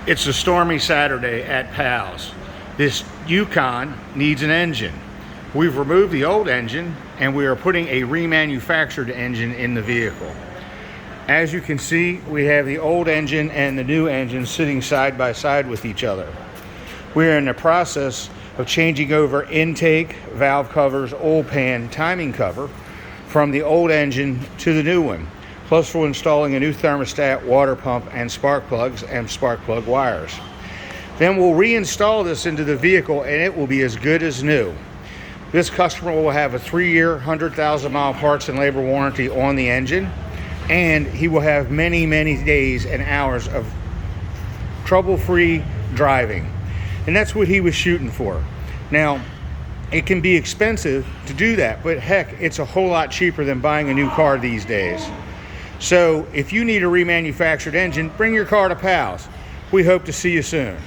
It's a stormy Saturday at Pal's. This Yukon needs an engine. We've removed the old engine and we are putting a remanufactured engine in the vehicle. As you can see, we have the old engine and the new engine sitting side by side with each other. We're in the process of changing over intake, valve covers, oil pan, timing cover from the old engine to the new one. Plus, we're installing a new thermostat, water pump, and spark plugs and spark plug wires. Then we'll reinstall this into the vehicle and it will be as good as new. This customer will have a 3-year, 100,000-mile parts and labor warranty on the engine, and he will have many, many days and hours of trouble-free driving. And that's what he was shooting for. Now, it can be expensive to do that, but heck, it's a whole lot cheaper than buying a new car these days. So if you need a remanufactured engine, bring your car to Pal's. We hope to see you soon.